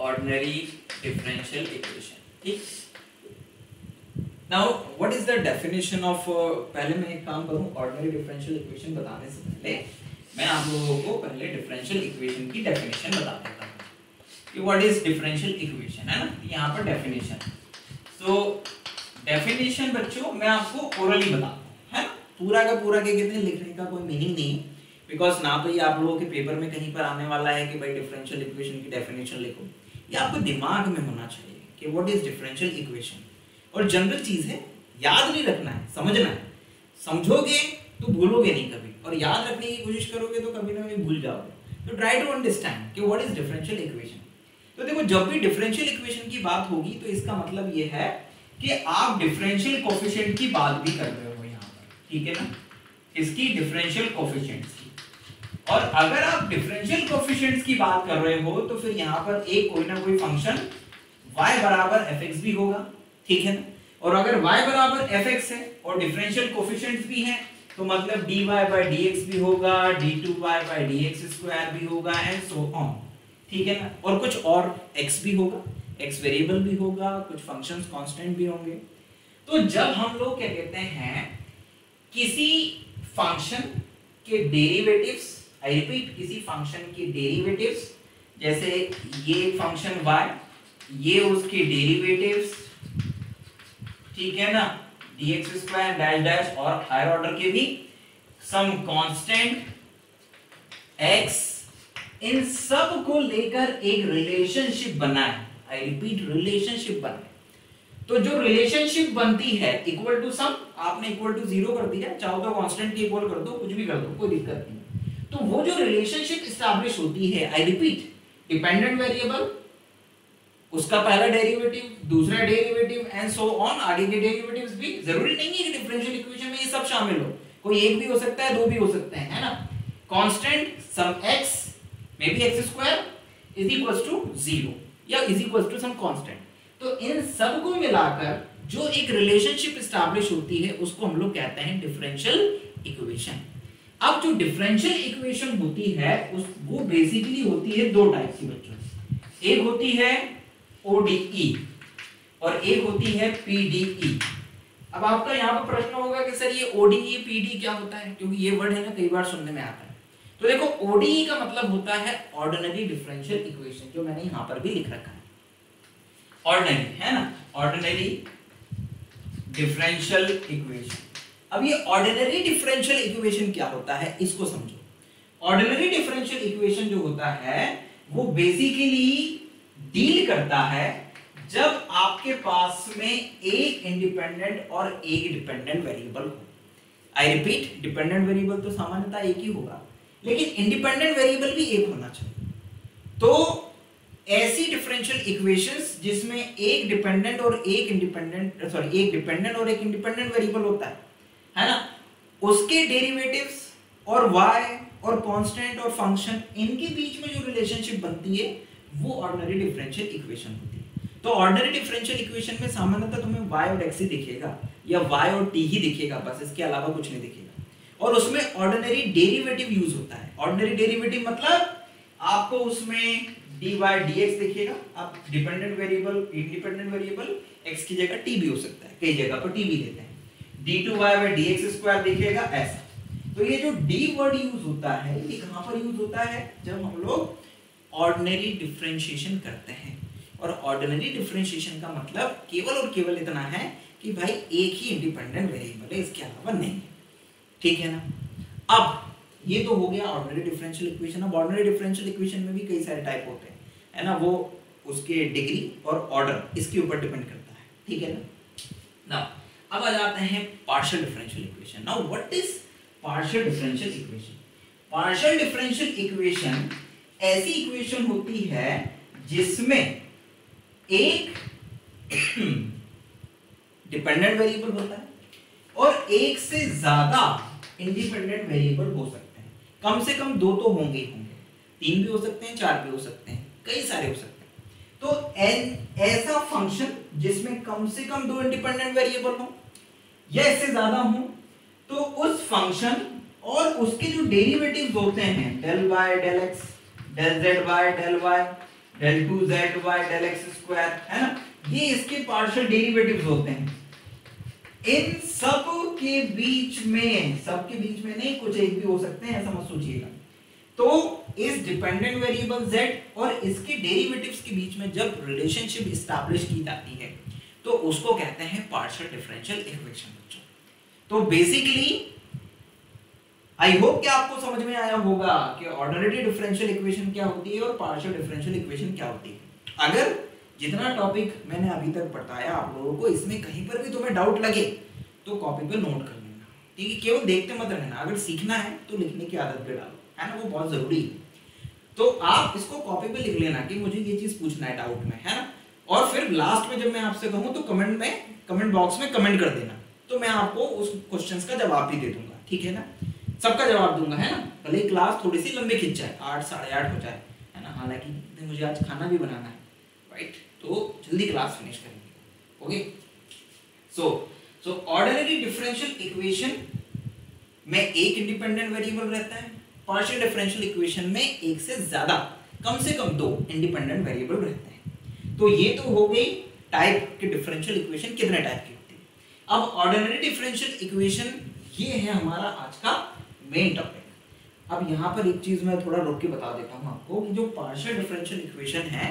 Ordinary differential equation. ठीक, now what is the definition of, पहले मैं एक काम करूं, ऑर्डिनरी डिफरेंशियल इक्वेशन बताने से पहले मैं आप लोगों को पहले डिफरेंशियल इक्वेशन की डेफिनेशन बता देता हूं कि व्हाट इज डिफरेंशियल इक्वेशन, है ना। यहाँ पर डेफिनेशन, सो डेफिनेशन बच्चों मैं आपको ओरली बताता हूँ, है ना। पूरा का पूरा क्या कहते हैं, लिखने का कोई मीनिंग नहीं है, बिकॉज ना तो ये आप लोगों के पेपर में कहीं पर आने वाला है कि भाई डिफरेंशियल इक्वेशन की डेफिनेशन लिखो। ये आपको दिमाग में होना चाहिए कि व्हाट इज डिफरेंशियल इक्वेशन, और जनरल चीज है, याद नहीं रखना है, समझना है। समझोगे तो भूलोगे नहीं कभी, और याद रखने की कोशिश करोगे तो कभी ना कभी भूल जाओगे। तो ट्राई टू अंडरस्टैंड कि व्हाट इज डिफरेंशियल इक्वेशन। तो देखो, जब भी डिफरेंशियल इक्वेशन की बात होगी तो इसका मतलब ये है कि आप डिफरेंशियल कोएफिशिएंट की बात भी कर रहे हो यहाँ पर, ठीक है ना, इसकी डिफरेंशियल कोएफिशिएंट्स की। और अगर आप डिफरेंशियल कोएफिशिएंट्स की बात कर रहे हो तो फिर यहाँ पर एक कोई ना कोई फंक्शन y बराबर fx भी होगा, ठीक है ना। और अगर y बराबर fx है और डिफरेंशियल कोएफिशिएंट्स भी हैं तो मतलब dy by dx भी होगा, d2y by dx स्क्वायर भी होगा, एंड सो ऑन, ठीक है ना। और कुछ और x भी होगा, x वेरिएबल भी होगा, कुछ फंक्शंस कांस्टेंट भी होंगे। तो जब हम लोग क्या कहते हैं, किसी फंक्शन के डेरिवेटिव्स, आई रिपीट, किसी फंक्शन के डेरिवेटिव्स, जैसे ये फंक्शन y, ये उसके डेरिवेटिव्स, ठीक है ना, dx स्क्वायर डैश डैश, और हायर ऑर्डर के भी सम कांस्टेंट x, इन सब को लेकर एक रिलेशनशिप बनाए, आई रिपीट रिलेशनशिप बनाए। तो जो रिलेशनशिप बनती है इक्वल टू सम, आपने इक्वल टू 0 कर दिया, चाहो तो कांस्टेंट के इक्वल कर दो, कुछ भी कर दो, कोई दिक्कत नहीं। तो वो जो रिलेशनशिप एस्टैब्लिश होती है, आई रिपीट, डिपेंडेंट वेरिएबल, उसका पहला डेरिवेटिव, दूसरा डेरिवेटिव, एंड सो ऑन, आगे के डेरिवेटिव्स भी। जरूरी नहीं है कि डिफरेंशियल इक्वेशन में ये सब शामिल हो, कोई एक भी हो सकता है, दो भी हो सकते हैं, है ना। Constant some x may be x square is equals to 0 या is equals to some constant. तो इन सब को मिलाकर जो एक रिलेशनशिप एस्टैब्लिश होती है उसको हम लोग कहते हैं डिफरेंशियल इक्वेशन। अब जो डिफरेंशियल इक्वेशन होती है वो बेसिकली होती है दो टाइप की बच्चों, एक होती है ODE और एक होती है PDE। अब आपका यहाँ पर प्रश्न होगा कि सर ये ODE PDE क्या होता है, क्योंकि ये वर्ड है ना कई बार सुनने में आता है। तो देखो, ODE का मतलब होता है ऑर्डिनरी डिफरेंशियल इक्वेशन, जो मैंने यहाँ पर भी लिख रखा है, ऑर्डिनरी, है ना, ऑर्डिनरी डिफरेंशियल इक्वेशन। अब ये ऑर्डिनरी डिफरेंशियल इक्वेशन क्या होता है इसको समझो। ऑर्डिनरी डिफरेंशियल इक्वेशन जो होता है वो बेसिकली डील करता है जब आपके पास में एक इंडिपेंडेंट और एक डिपेंडेंट वेरिएबल हो। आई रिपीट, डिपेंडेंट वेरिएबल तो सामान्यतः एक ही होगा, लेकिन इंडिपेंडेंट वेरिएबल भी एक होना चाहिए। तो ऐसी डिफरेंशियल इक्वेशंस जिसमें एक डिपेंडेंट और एक इंडिपेंडेंट, सॉरी, एक डिपेंडेंट और एक इंडिपेंडेंट वेरिएबल होता है ना, उसके डेरिवेटिव्स और y और कांस्टेंट और फंक्शन, इनके बीच में जो रिलेशनशिप बनती है वो ऑर्डिनरी डिफरेंशियल इक्वेशन होती है। तो ऑर्डिनरी डिफरेंशियल इक्वेशन में सामान्यतः तुम्हें y और x ही दिखेगा या y और t ही दिखेगा, बस इसके अलावा कुछ नहीं दिखेगा। और उसमें ऑर्डिनरी डेरिवेटिव यूज होता है। ऑर्डिनरी डेरिवेटिव मतलब आपको उसमें dy dx दिखेगा। आप dependent variable, independent variable x की जगह t भी हो सकता है, कई जगह पर t भी देते हैं, d2y dx स्क्वायर दिखेगा ऐसा। तो ये जो d वर्ड यूज होता है ये कहां पर यूज होता है, जब हम लोग ऑर्डिनरी डिफरेंशिएशन करते हैं। और ऑर्डिनरी डिफरेंशिएशन का मतलब केवल और केवल इतना है कि भाई एक ही इंडिपेंडेंट वेरिएबल है, इसके अलावा नहीं है, ठीक है ना। अब ये तो हो गया ऑर्डिनरी डिफरेंशियल इक्वेशन। अब ऑर्डिनरी डिफरेंशियल इक्वेशन में भी कई सारे टाइप होते हैं, है ना, वो उसके डिग्री और ऑर्डर इसके ऊपर डिपेंड करता है, ठीक है ना। नाउ अब आ जाते हैं partial differential equation. Now what is partial differential equation? Partial differential equation ऐसी इक्वेशन होती है जिसमें एक डिपेंडेंट वेरिएबल होता है और एक से ज्यादा इंडिपेंडेंट वेरिएबल हो सकते हैं। कम से कम दो तो होंगे ही होंगे, तीन भी हो सकते हैं, चार भी हो सकते हैं, कई सारे हो सकते हैं। तो ऐसा फंक्शन जिसमें कम से कम दो इंडिपेंडेंट वेरिएबल हो या इससे ज्यादा हो, तो उस फंक्शन और उसके जो डेरिवेटिव्स होते हैं, del y del x del z y del y, del 2zy del x square, है ना, ये इसके पार्शियल डेरिवेटिव्स होते हैं। इन सब के बीच में नहीं, कुछ एक भी हो सकते हैं, ऐसा मत सोचिएगा। तो इस डिपेंडेंट वेरिएबल z और इसके डेरिवेटिव्स के बीच में जब रिलेशनशिप एस्टैब्लिश की जाती है तो उसको कहते हैं पार्शियल डिफरेंशियल इक्वेशन बच्चों। तो बेसिकली आई होप कि आपको समझ में आया होगा कि ऑर्डिनरी डिफरेंशियल इक्वेशन क्या होती है और पार्शियल डिफरेंशियल इक्वेशन क्या होती है। अगर जितना टॉपिक मैंने अभी तक बताया आप लोगों को, इसमें कहीं पर भी तुम्हें डाउट लगे तो कॉपी पे नोट कर लेना, ठीक है, केवल देखते मत रहना। अगर सीखना है तो लिखने की आदत पे डालो, है ना, वो बहुत जरूरी है। तो आप इसको कॉपी पे लिख लेना कि मुझे ये चीज पूछना है डाउट में, है ना, और फिर लास्ट में जब मैं आपसे कहूं तो कमेंट बॉक्स में कमेंट कर देना, तो मैं आपको उस क्वेश्चंस का जवाब भी दे दूंगा, ठीक है ना, सबका जवाब दूंगा, है ना, भले ही क्लास थोड़ी सी लंबी खिंच जाए, 8 साढ़े 8 हो जाए, है ना, हालांकि मुझे आज खाना भी बनाना है, राइट, तो जल्दी क्लास फिनिश करेंगे। ओके, सो ऑर्डिनरी डिफरेंशियल इक्वेशन में एक इंडिपेंडेंट वेरिएबल रहता है, पार्शियल डिफरेंशियल इक्वेशन में एक से ज्यादा, कम से कम 2 इंडिपेंडेंट वेरिएबल रहते हैं। तो ये तो हो गई टाइप के डिफरेंशियल इक्वेशन कितने टाइप की होती है। अब ऑर्डिनरी डिफरेंशियल इक्वेशन ये है हमारा आज का मेन टॉपिक। अब यहाँ पर एक चीज मैं थोड़ा रोक के बता देता हूँ आपको कि जो पार्शियल डिफरेंशियल इक्वेशन है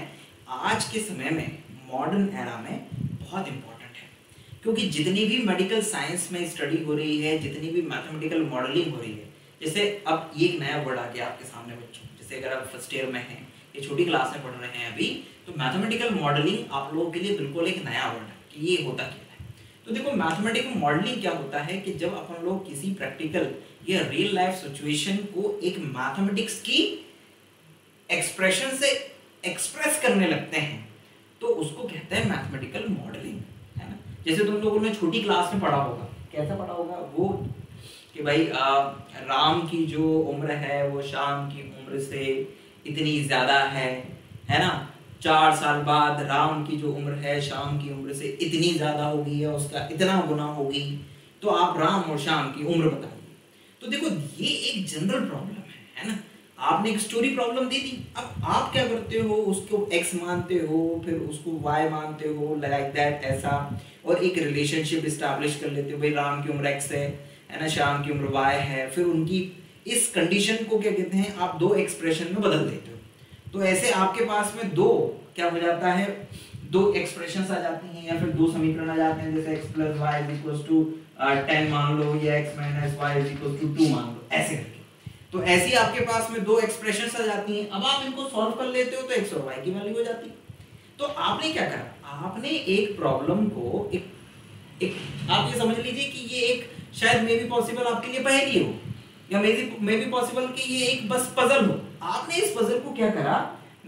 आज के समय में, मॉडर्न एरा में बहुत इंपॉर्टेंट है, क्योंकि जितनी भी मेडिकल साइंस में स्टडी हो रही है, जितनी भी मैथमेटिकल मॉडलिंग हो रही है, जैसे अब ये एक नया वर्ड आ गया आपके सामने बच्चों, जैसे अगर आप फर्स्ट ईयर में हैं, ये छोटी क्लास में पढ़ रहे हैं अभी, तो मैथमेटिकल मॉडलिंग आप लोगों के लिए बिल्कुल एक नया वर्ड है कि ये होता क्या है। तो देखो मैथमेटिकल मॉडलिंग क्या होता है कि जब अपन लोग किसी प्रैक्टिकल या रियल लाइफ सिचुएशन को एक मैथमेटिक्स की एक्सप्रेशन से एक्सप्रेस करने लगते हैं तो उसको कहते हैं मैथमेटिकल मॉडलिंग, है ना। जैसे तुम लोगों ने छोटी क्लास में पढ़ा होगा, कैसा पढ़ा होगा वो कि भाई राम की जो उम्र है वो शाम की उम्र से इतनी ज्यादा है ना, 4 साल बाद राम की जो उम्र है शाम की उम्र से इतनी ज्यादा होगी या उसका इतना गुना होगी, तो आप राम और शाम की उम्र बताइए। तो देखो ये एक जनरल प्रॉब्लम है ना, आपने एक स्टोरी प्रॉब्लम दे दी, अब आप क्या करते हो, उसको x मानते हो, फिर उसको y मानते हो, लाइक दैट, ऐसा, और एक रिलेशनशिप एस्टैब्लिश कर लेते हो, भाई राम की उम्र x है ना, शाम की उम्र y है, फिर उनकी इस कंडीशन को क्या कहते हैं, आप 2 एक्सप्रेशन में बदल देते हो। तो ऐसे आपके पास में 2 क्या हो जाता है, 2 एक्सप्रेशंस आ जाती हैं या फिर 2 समीकरण आ जाते हैं, जैसे x + y = 10 मान लो या x - y = 2 मान लो, ऐसे करके। तो ऐसी आपके पास में 2 एक्सप्रेशंस आ जाती हैं। अब आप इनको सॉल्व कर लेते हो तो x और y की वैल्यू हो जाती है। तो आपने क्या करा, आपने एक प्रॉब्लम को एक आप ये समझ लीजिए कि ये एक शायद मे बी पॉसिबल आपके लिए पहेली हो या मे बी पॉसिबल कि ये एक बस पजल हो। आपने इस पजल को क्या करा,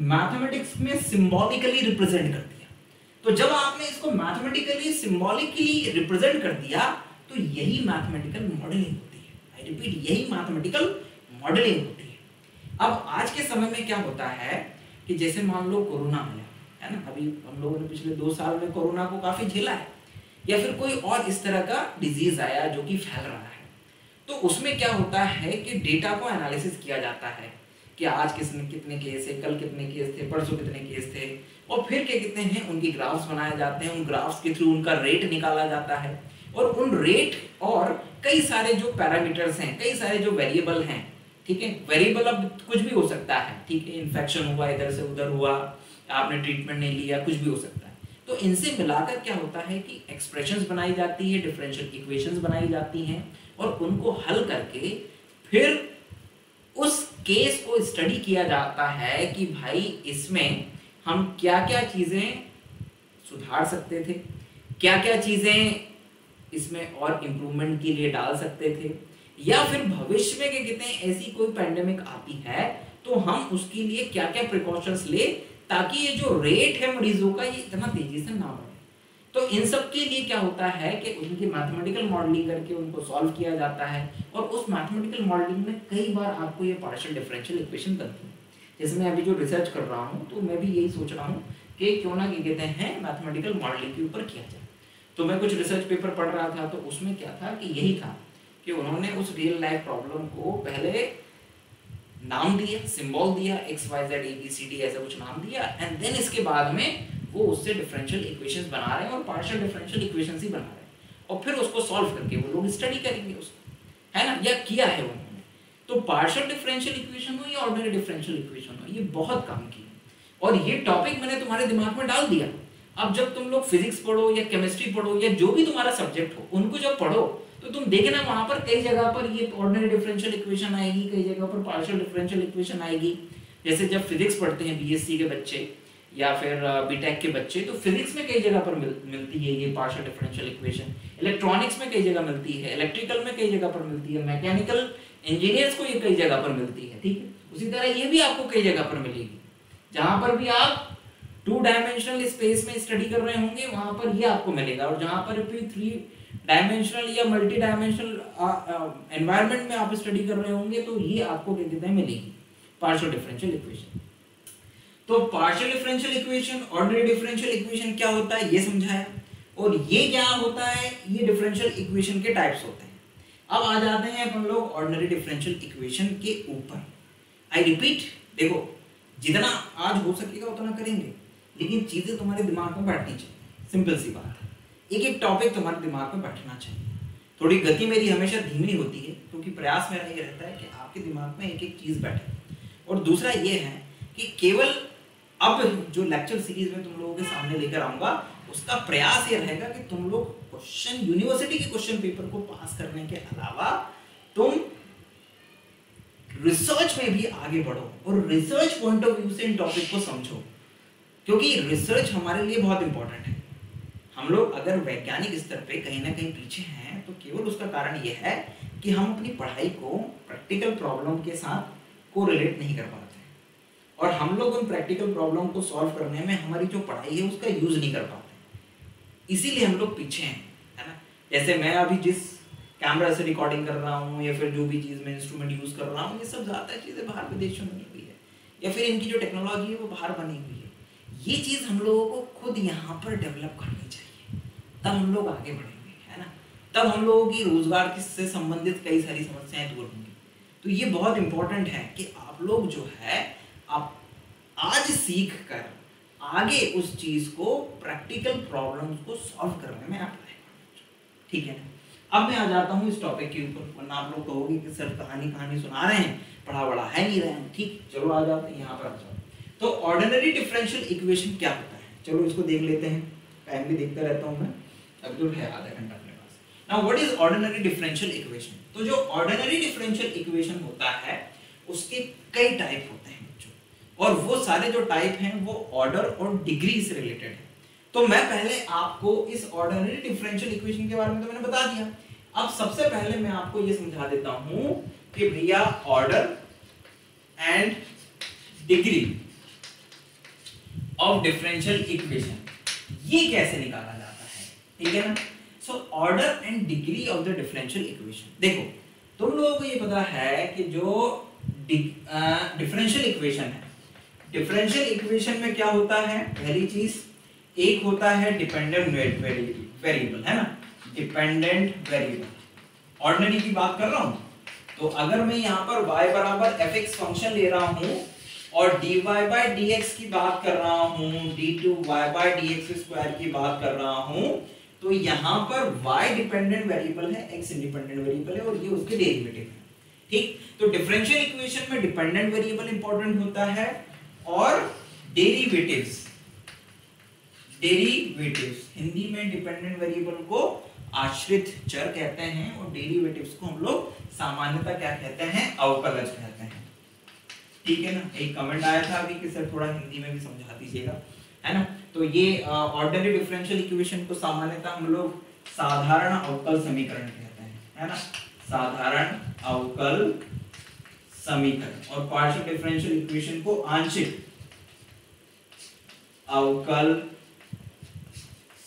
मैथमेटिक्स में सिंबॉलिकली रिप्रेजेंट कर दिया। तो जब आपने इसको मैथमेटिकली सिंबॉलिकली रिप्रेजेंट कर दिया तो यही मैथमेटिकल मॉडलिंग होती है। आई रिपीट, यही मैथमेटिकल मॉडलिंग होती है। अब आज के समय में क्या होता है कि जैसे मान लो कोरोना आया, है ना, अभी हम लोगों ने पिछले 2 साल में कोरोना को काफी झेला है, या फिर कोई और इस तरह का डिजीज आया जो कि फैल रहा है, तो उसमें क्या होता है कि डेटा को एनालिसिस किया जाता है कि आज कितने केस है, कल कितने केस थे, परसों कितने केस थे, और फिर क्या कहते हैं उनकी ग्राफ्स बनाए जाते हैं, उन ग्राफ्स के थ्रू उनका रेट निकाला जाता है, और उन रेट और कई सारे जो पैरामीटर्स हैं, कई सारे जो वेरिएबल हैं, ठीक है, वेरिएबल अब कुछ भी हो सकता है, ठीक है, इन्फेक्शन हुआ, इधर से उधर हुआ, आपने ट्रीटमेंट नहीं लिया, कुछ भी हो सकता है। तो इनसे मिलाकर क्या होता है कि एक्सप्रेशंस बनाई जाती है, डिफरेंशियल इक्वेशंस बनाई जाती हैं, और उनको हल करके फिर उस केस को स्टडी किया जाता है कि भाई इसमें हम क्या-क्या चीजें सुधार सकते थे, क्या-क्या चीजें इसमें और इम्प्रूवमेंट के लिए डाल सकते थे, या फिर भविष्य में क्या कहते हैं ऐसी कोई पैंडेमिक आती है तो हम उसके लिए क्या-क्या प्रिकॉशंस ले ताकि ये जो रेट है मरीजों का ये इतना तेजी से ना बढ़े। तो इन सब के लिए क्या होता है कि उनकी मैथमेटिकल मॉडलिंग करके उनको सॉल्व किया जाता है, और उस मैथमेटिकल मॉडलिंग में कई बार आपको ये पार्शियल डिफरेंशियल इक्वेशन बनती है। जैसे मैं अभी जो रिसर्च कर रहा हूँ तो मैं भी यही सोच रहा हूँ कि क्यों ना क्या कहते हैं मैथमेटिकल मॉडलिंग के ऊपर किया जाए। तो मैं कुछ रिसर्च पेपर पढ़ रहा था तो उसमें क्या था कि यही था कि उन्होंने उस रियल लाइफ प्रॉब्लम को पहले नाम दिया, सिंबल दिया, X Y Z A B C D ऐसा कुछ नाम दिया, एंड देन इसके बाद में वो उससे डिफरेंशियल इक्वेशंस बना रहे हैं और पार्शियल डिफरेंशियल इक्वेशंस ही बना रहे हैं, और फिर उसको सॉल्व करके वो लोग स्टडी करेंगे उसको, है ना, या किया है उन्होंने। तो पार्शियल डिफरेंशियल इक्वेशन हो या ऑर्डिनरी डिफरेंशियल इक्वेशन हो, ये बहुत काम की है, और ये टॉपिक मैंने तुम्हारे दिमाग में डाल दिया। अब जब तुम लोग फिजिक्स पढ़ो या केमिस्ट्री पढ़ो या जो भी तुम्हारा सब्जेक्ट हो, उनको जब पढ़ो तो तुम देखना वहां पर कई जगह पर ये ऑर्डिनरी डिफरेंशियल इक्वेशन आएगी, कई जगह पर पार्शियल डिफरेंशियल इक्वेशन आएगी। जैसे जब फिजिक्स पढ़ते हैं बीएससी के बच्चे या फिर बीटेक के बच्चे, तो फिजिक्स में कई जगह पर मिलती है ये पार्शियल डिफरेंशियल इक्वेशन, इलेक्ट्रॉनिक्स में कई जगह मिलती है, इलेक्ट्रिकल में कई जगह पर मिलती है, मैकेनिकल इंजीनियर्स को ये कई जगह पर मिलती है, ठीक है। उसी तरह ये भी आपको कई जगह पर मिलेगी, जहां पर भी आप 2 डायमेंशनल स्पेस में स्टडी कर रहे होंगे वहां पर ये आपको मिलेगा, और जहां पर भी 3 डायमेंशनल या मल्टी डायमेंशनल एनवायरनमेंट में आप स्टडी कर रहे होंगे तो ये आपको क्या कहते हैं मिलेगी, पार्शियल डिफरेंशियल इक्वेशन। तो partial differential equation, ordinary differential equation क्या होता है ये समझाया, और ये क्या होता है, ये डिफरेंशियल इक्वेशन के टाइप्स होते हैं। अब आ जाते हैं अपन लोग ऑर्डिनरी डिफरेंशियल इक्वेशन के ऊपर। आई रिपीट, देखो जितना आज हो सकेगा उतना करेंगे, लेकिन चीजें तुम्हारे दिमाग में बैठनी चाहिए, सिंपल सी बात है। एक एक टॉपिक तुम्हारे दिमाग में बैठना चाहिए। थोड़ी गति मेरी हमेशा धीमी होती है क्योंकि प्रयास मेरा ये रहता है कि आपके दिमाग में एक एक चीज बैठे, और दूसरा ये है कि केवल अब जो लेक्चर सीरीज में तुम लोगों के सामने लेकर आऊंगा उसका प्रयास ये रहेगा कि तुम लोग क्वेश्चन, यूनिवर्सिटी के क्वेश्चन पेपर को पास करने के अलावा तुम रिसर्च में भी आगे बढ़ो और रिसर्च पॉइंट ऑफ व्यू से इन टॉपिक को समझो, क्योंकि रिसर्च हमारे लिए बहुत इंपॉर्टेंट है। हम लोग अगर वैज्ञानिक स्तर पे कहीं ना कहीं पीछे हैं तो केवल उसका कारण यह है कि हम अपनी पढ़ाई को प्रैक्टिकल प्रॉब्लम के साथ कोरिलेट नहीं कर पाते, और हम लोग उन प्रैक्टिकल प्रॉब्लम को सॉल्व करने में हमारी जो पढ़ाई है उसका यूज नहीं कर पाते, इसीलिए हम लोग पीछे हैं, है ना। जैसे मैं अभी जिस कैमरा से रिकॉर्डिंग कर रहा हूँ या फिर जो भी चीज़ मैं इंस्ट्रूमेंट यूज कर रहा हूँ, ये सब ज़्यादा चीज़ें बाहर विदेशों में बनी हुई है, या फिर इनकी जो टेक्नोलॉजी है वो बाहर बनी हुई है। ये चीज़ हम लोगों को खुद यहाँ पर डेवलप करनी चाहिए, तब हम लोग आगे बढ़ेंगे, है ना। तब हम लोगों की रोजगार से संबंधित कई सारी समस्याएं दूर होंगी। तो ये बहुत इंपॉर्टेंट है कि आप लोग जो है आप आज सीख कर आगे उस चीज को प्रैक्टिकल प्रॉब्लम्स को सॉल्व करने में अप्लाई करें, ठीक है ना। अब मैं आ जाता हूँ इस टॉपिक के ऊपर, वरना आप लोग कहोगे कि सर कहानी सुना रहे हैं, पढ़ा बड़ा है नहीं रहे हैं, ठीक। चलो आ जाते हैं यहाँ पर, आ जाओ। तो ऑर्डिनरी डिफरेंशियल इक्वेशन क्या होता है, चलो इसको देख लेते हैं। टाइम भी देखता रहता हूँ मैं, अब जो है आधा घंटा अपने पास। Now what is ordinary differential equation. तो जो ऑर्डिनरी डिफरेंशियल इक्वेशन होता है उसके कई टाइप होते हैं बच्चों, और वो सारे जो टाइप हैं वो ऑर्डर और डिग्री से रिलेटेड है। तो मैं पहले आपको इस ऑर्डिनरी डिफरेंशियल इक्वेशन के बारे में तो मैंने बता दिया। अब सबसे पहले मैं आपको ये समझा देता हूं कि भैया order and degree of differential equation ये कैसे निकाला जाता है, ठीक है ना। So order and degree of the differential equation, देखो तुम लोगों को ये पता है कि जो डिफरेंशियल इक्वेशन है, डिफरेंशियल इक्वेशन में क्या होता है, पहली चीज एक होता है डिपेंडेंट वेरिएबल, है ना, डिपेंडेंट वेरिएबल। ऑर्डिनरी की बात कर रहा हूं तो अगर मैं यहां पर y बराबर fx फंक्शन ले रहा हूं और dy by dx की बात कर रहा हूं, d2y by dx स्क्वायर की बात कर रहा हूं, तो यहां पर y डिपेंडेंट वेरिएबल है, x इंडिपेंडेंट वेरिएबल है और ये उसके डेरिवेटिव है, ठीक। तो डिफरेंशियल इक्वेशन में डिपेंडेंट वेरिएबल इंपॉर्टेंट होता है और डेरिवेटिव्स हिंदी में डिपेंडेंट वेरिएबल को आश्रित चर कहते हैं और डेरिवेटिव्स को हम लोग सामान्यतः क्या कहते हैं, अवकलज कहते हैं, ठीक है ना। एक कमेंट आया था अभी कि सर थोड़ा हिंदी में भी समझा दीजिएगा, है ना। तो ये ऑर्डिनरी डिफरेंशियल इक्वेशन को सामान्यतः हम लोग साधारण अवकल समीकरण कहते हैं, है ना, साधारण अवकल समीकरण। और पार्शियल डिफरेंशियल इक्वेशन को आंशिक अवकल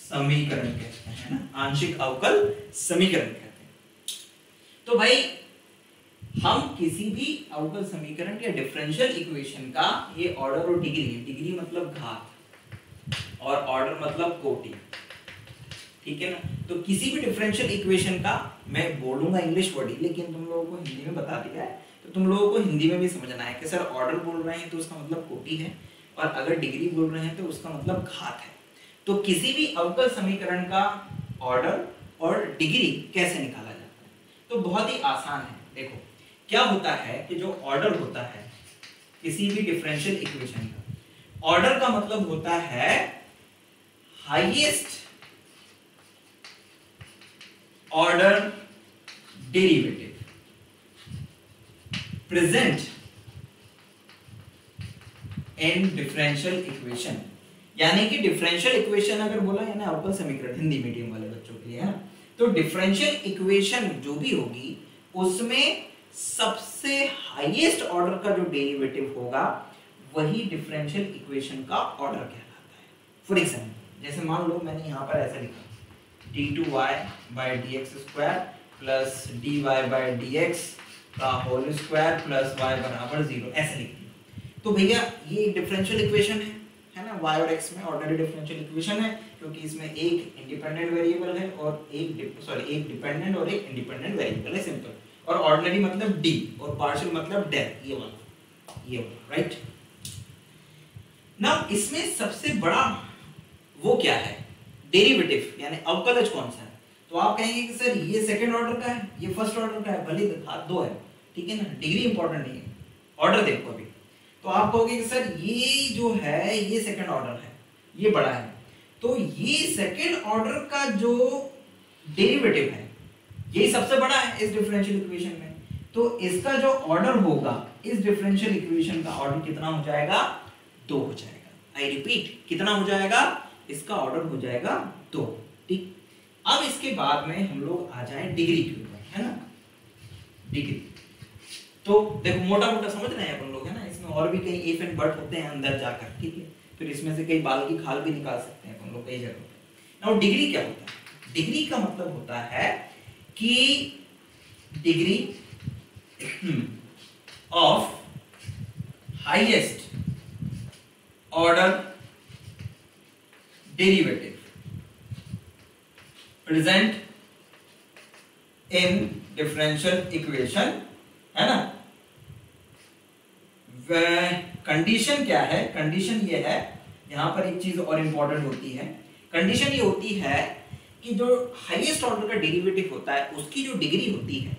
समीकरण कहते हैं, है ना, आंशिक अवकल समीकरण कहते हैं। तो भाई हम किसी भी अवकल समीकरण या डिफरेंशियल इक्वेशन का ये ऑर्डर और डिग्री है, डिग्री मतलब घात और ऑर्डर मतलब कोटि, ठीक है ना। तो किसी भी डिफरेंशियल इक्वेशन का मैं बोलूंगा इंग्लिश वर्ड ही, लेकिन तुम लोगों को हिंदी में बता दिया है, तो तो तुम लोगों को हिंदी में भी समझना है कि सर ऑर्डर बोल रहे हैं तो उसका मतलब कोटि है, और अगर डिग्री बोल रहे हैं तो उसका मतलब घात है। तो किसी भी अवकल समीकरण का ऑर्डर और डिग्री कैसे निकाला जाता है, तो बहुत ही आसान है। देखो क्या होता है कि जो ऑर्डर होता है किसी भी डिफरेंशियल इक्वेशन का, ऑर्डर का मतलब होता है highest order derivative present in differential equation. यानी कि डिफरेंशियल इक्वेशन अगर बोला है ना, अवकल समीकरण हिंदी मीडियम वाले बच्चों के लिए है ना, तो डिफरेंशियल इक्वेशन जो भी होगी उसमें सबसे हाईएस्ट ऑर्डर का जो डेरिवेटिव होगा वही डिफरेंशियल इक्वेशन का ऑर्डर कहलाता है। फॉर एग्जांपल जैसे मान लो मैंने यहां पर ऐसा लिखा d2y/dx² प्लस dy/dx का होल स्क्वायर प्लस y बराबर 0, ऐसे लिख दिया। तो भैया ये एक डिफरेंशियल इक्वेशन है ना, y और x में ऑर्डिनरी डिफरेंशियल इक्वेशन है, क्योंकि इसमें एक इंडिपेंडेंट वेरिएबल है और एक डिपेंडेंट और एक इंडिपेंडेंट वेरिएबल है, सिंपल। और ऑर्डिनरी मतलब d और पार्शियल मतलब डेल, ये वाला राइट। नाउ इसमें सबसे बड़ा वो क्या है, डेरिवेटिव यानी अवकलज कौन सा है। तो आप कहेंगे कि सर ये सेकंड ऑर्डर का है, ये फर्स्ट ऑर्डर का है, भले घात 2 है, ठीक है ना, डिग्री इंपॉर्टेंट नहीं है, ऑर्डर देखो अभी। तो आप कहोगे कि सर ये जो है ये सेकंड ऑर्डर है, ये बड़ा है, तो ये सेकंड ऑर्डर का जो डेरिवेटिव है ये सबसे बड़ा है इस डिफरेंशियल इक्वेशन में, तो इसका जो ऑर्डर होगा इस डिफरेंशियल इक्वेशन का ऑर्डर कितना हो जाएगा, 2 हो जाएगा। आई रिपीट, कितना हो जाएगा, इसका ऑर्डर हो जाएगा 2, ठीक। अब इसके बाद में हम लोग आ जाएं डिग्री के ऊपर, है ना, डिग्री। तो देखो मोटा मोटा समझ रहे हैं अपन लोग, है ना, इसमें और भी कई इफ एंड बट होते हैं अंदर जाकर, ठीक है, फिर इसमें से कई बाल की खाल भी निकाल सकते हैं अपन लोग कई जगह पे। नाउ डिग्री क्या होता है, डिग्री का मतलब होता है कि degree of highest order derivative present in differential equation, है ना। कंडीशन क्या है, कंडीशन ये है, यहां पर एक चीज और इंपॉर्टेंट होती है, कंडीशन ये होती है कि जो हाईएस्ट ऑर्डर का डेरिवेटिव होता है उसकी जो डिग्री होती है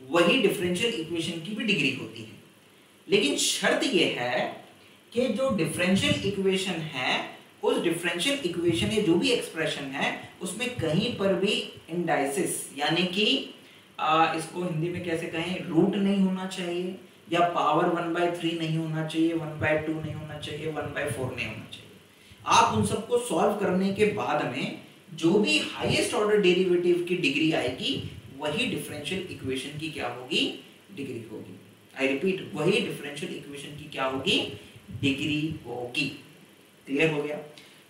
वही डिफरेंशियल इक्वेशन की भी डिग्री होती है। लेकिन शर्त ये है कि जो डिफरेंशियल इक्वेशन है उस डिफरेंशियल इक्वेशन या जो भी एक्सप्रेशन है उसमें कहीं पर भी इंडाइसिस यानी कि इसको हिंदी में कैसे कहें, रूट नहीं होना चाहिए, या पावर 1/3 नहीं होना चाहिए, 1/2 नहीं होना चाहिए, 1/4 नहीं होना चाहिए। आप उन सबको सॉल्व करने के बाद में जो भी हाईएस्ट ऑर्डर डेरिवेटिव की डिग्री आएगी वही डिफरेंशियल इक्वेशन की क्या होगी, डिग्री होगी। आई रिपीट, वही डिफरेंशियल इक्वेशन की क्या होगी, डिग्री होगी। क्लियर हो गया।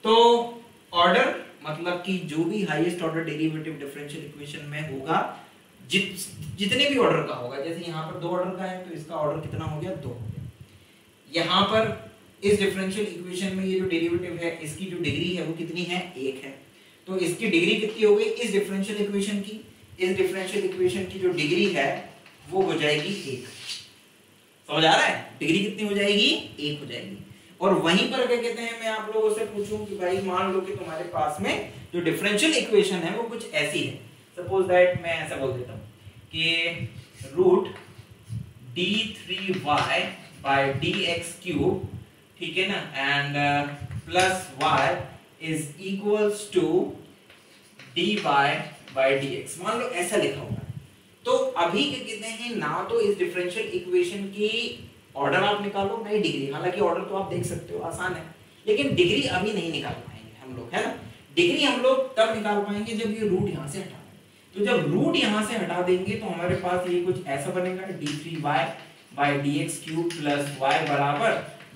तो ऑर्डर मतलब कि जो भी highest order derivative differential equation में होगा, जितने भी ऑर्डर का होगा, जैसे यहाँ पर 2 ऑर्डर का है तो इसका ऑर्डर कितना हो गया, 2 हो गया। यहाँ पर इस डिफरेंशियल इक्वेशन में ये जो डेरिवेटिव है इसकी जो डिग्री है वो कितनी है, 1 है, तो इसकी डिग्री कितनी हो गई इस डिफरेंशियल इक्वेशन की, इस डिफरेंशियल इक्वेशन की जो डिग्री है वो हो जाएगी 1। समझ आ रहा है, डिग्री कितनी हो जाएगी, 1 हो जाएगी। और वहीं पर क्या कहते हैं, मैं आप लोगों से पूछूं कि भाई मान लो कि तुम्हारे पास में जो डिफरेंशियल इक्वेशन है वो कुछ ऐसी है, सपोज दैट मैं ऐसा बोल देता हूं कि रूट d3y/dx³, ठीक है ना, and plus y is equals to dy/dx, मान लो ऐसा लिखा होगा। तो अभी क्या कहते हैं ना, तो इस डिफरेंशियल इक्वेशन की ऑर्डर आप निकालो, नहीं डिग्री, हालांकि ऑर्डर तो आप देख सकते हो आसान है, लेकिन डिग्री अभी नहीं निकाल पाएंगे हम लोग, है ना। डिग्री हम लोग तब निकाल पाएंगे जब ये रूट यहां से हटा दें। तो जब रूट यहां से हटा देंगे तो हमारे पास ये कुछ ऐसा बनेगा, d3y/dx³ प्लस y बराबर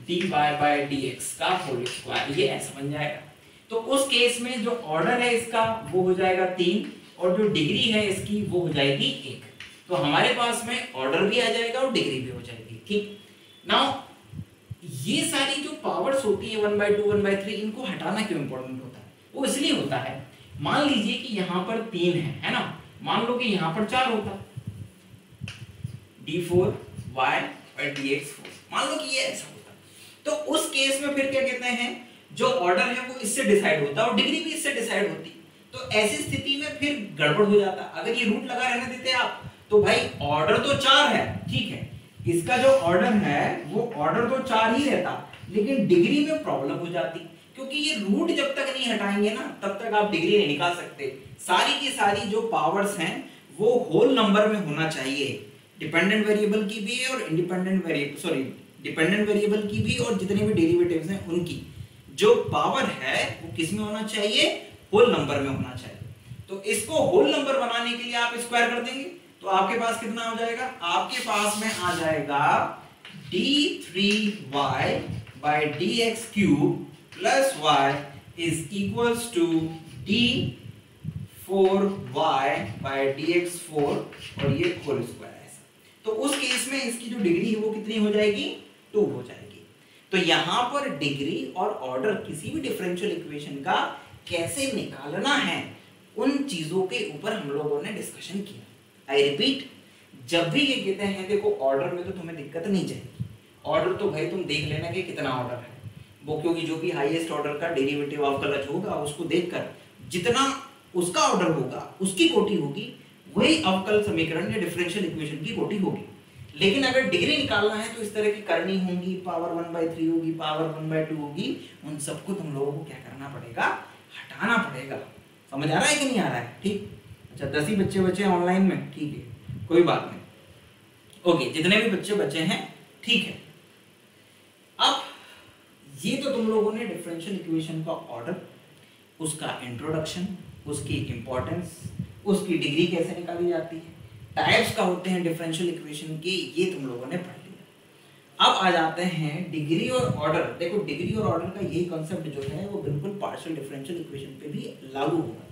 dy/dx का होल स्क्वायर, ये ऐसा बन जाएगा। तो उस केस में जो ऑर्डर है इसका वो हो जाएगा 3 और जो डिग्री है इसकी वो हो जाएगी 1। तो हमारे पास में ऑर्डर भी आ जाएगा और डिग्री भी हो जाएगी, ठीक। नाउ ये सारी जो पावर्स होती है 1/2 1/3, इनको हटाना क्यों इंपॉर्टेंट होता है, वो इसलिए होता है, मान लीजिए कि यहाँ पर 3 है ना, मान लो कि यहाँ पर 4 होता, d4 y by dx force. मान लो कि ये ऐसा होता तो उस केस में फिर क्या कहते हैं, जो ऑर्डर है वो इससे डिसाइड होता और डिग्री भी इससे डिसाइड होती। तो ऐसी स्थिति में फिर गड़बड़ हो जाता। अगर ये रूट लगा रहने देते आप तो भाई ऑर्डर तो 4 है, ठीक है, इसका जो ऑर्डर है वो ऑर्डर तो 4 ही रहता, लेकिन डिग्री में प्रॉब्लम हो जाती, क्योंकि ये रूट जब तक नहीं हटाएंगे ना तब तक आप डिग्री नहीं निकाल सकते। सारी की सारी जो पावर्स हैं वो होल नंबर में होना चाहिए, डिपेंडेंट वेरिएबल की भी और independent variable, sorry dependent variable की भी और जितने भी डेरिवेटिव्स हैं उनकी जो पावर है वो किस में होना चाहिए, होल नंबर में होना चाहिए। तो इसको होल नंबर बनाने के लिए आप स्क्वायर कर देंगे तो आपके पास कितना हो जाएगा, आपके पास में आ जाएगा d3y by dx cube plus y is equals to d4y by dx 4 और ये होल स्क्वायर है। तो उस केस में इसकी जो डिग्री है वो कितनी हो जाएगी, 2 हो जाएगी। तो यहां पर डिग्री और ऑर्डर किसी भी डिफरेंशियल इक्वेशन का कैसे निकालना है उन चीजों के ऊपर हम लोगों ने डिस्कशन किया। आई रिपीट, जब भी ये कहते हैं देखो ऑर्डर में तो तुम्हें दिक्कत नहीं जाएगी, ऑर्डर तो भाई तुम देख लेना कि कितना ऑर्डर है वो, क्योंकि जो भी हाईएस्ट ऑर्डर का डेरिवेटिव अवकलज होगा उसको देखकर जितना उसका ऑर्डर होगा उसकी कोटि होगी, वही अवकल समीकरण या डिफरेंशियल इक्वेशन की कोटि होगी। लेकिन अगर डिग्री निकालना है तो इस तरह की करनी होंगी, पावर 1/3 होगी, पावर 1/2 होगी, उन सबको तुम लोगों को क्या करना पड़ेगा, हटाना पड़ेगा। समझ आ रहा है कि नहीं आ रहा है? ठीक, अच्छा 10 ही बच्चे बचे ऑनलाइन में, ठीक है कोई बात नहीं, ओके जितने भी बच्चे बचे हैं ठीक है। अब ये तो तुम लोगों ने डिफरेंशियल इक्वेशन का ऑर्डर, उसका इंट्रोडक्शन, उसकी इंपॉर्टेंस, उसकी डिग्री कैसे निकाली जाती है, टाइप्स का होते हैं डिफरेंशियल इक्वेशन के, ये तुम लोगों ने पढ़ लिया। अब आ जाते हैं डिग्री और ऑर्डर। देखो डिग्री और ऑर्डर का यही कॉन्सेप्ट जो है वो बिल्कुल पार्शियल डिफरेंशियल इक्वेशन पे भी लागू होगा।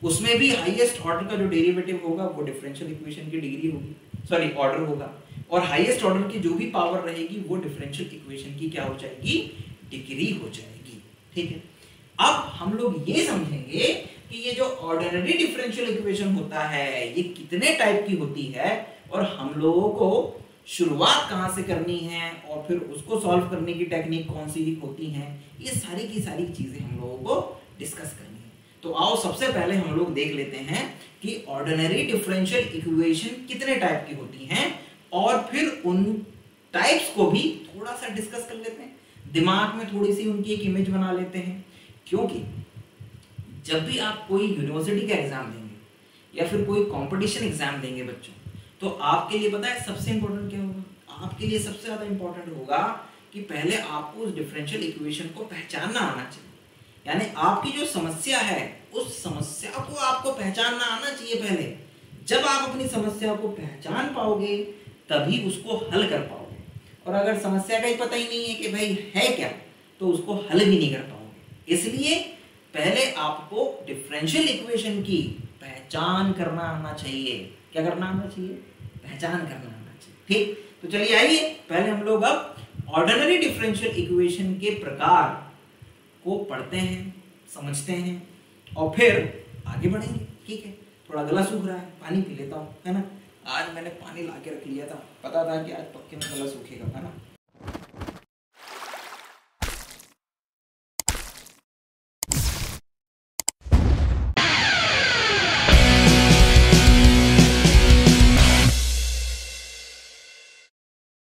उसमें भी हाईएस्ट ऑर्डर का जो डेरिवेटिव होगा वो डिफरेंशियल इक्वेशन की डिग्री होगी, सॉरी ऑर्डर होगा, और हाईएस्ट ऑर्डर की जो भी पावर रहेगी वो डिफरेंशियल इक्वेशन की क्या हो जाएगी, डिग्री हो जाएगी। ठीक है, अब हम लोग ये समझेंगे कि ये जो ऑर्डिनरी डिफरेंशियल इक्वेशन होता है ये कितने टाइप की होती है और हम लोगों को शुरुआत कहां से करनी है और फिर उसको सॉल्व करने की टेक्निक कौन सी होती है, ये सारी की सारी चीजें हम लोगों को डिस्कस करनी है। तो आओ सबसे पहले हम लोग देख लेते हैं कि ऑर्डिनरी डिफरेंशियल इक्वेशन कितने टाइप की होती हैं और फिर उन टाइप्स को भी थोड़ा सा डिस्कस कर लेते हैं, दिमाग में थोड़ी सी उनकी एक इमेज बना लेते हैं। क्योंकि जब भी आप कोई यूनिवर्सिटी का एग्जाम देंगे या फिर कोई कंपटीशन एग्जाम देंगे बच्चों, तो आपके लिए पता है सबसे इंपॉर्टेंट क्या होगा, आपके लिए सबसे ज्यादा इंपॉर्टेंट होगा कि पहले आपको उस डिफरेंशियल इक्वेशन को पहचानना आना चाहिए। यानी आपकी जो समस्या है उस समस्या को आपको पहचानना आना चाहिए पहले। जब आप अपनी समस्या को पहचान पाओगे तभी उसको हल कर पाओगे, और अगर समस्या का ही पता ही नहीं है कि भाई है क्या तो उसको हल भी नहीं कर पाओगे। इसलिए पहले आपको डिफरेंशियल इक्वेशन की पहचान करना आना चाहिए। क्या करना आना चाहिए, पहचान करना आना चाहिए। ठीक, तो चलिए आइए पहले हम लोग अब ऑर्डिनरी डिफरेंशियल इक्वेशन के प्रकार को पढ़ते हैं, समझते हैं और फिर आगे बढ़ेंगे। ठीक है, थोड़ा गला सूख रहा है, पानी पी लेता हूँ, है ना। आज मैंने पानी ला के रख लिया था, पता था कि आज पक्के में गला सूखेगा, है ना।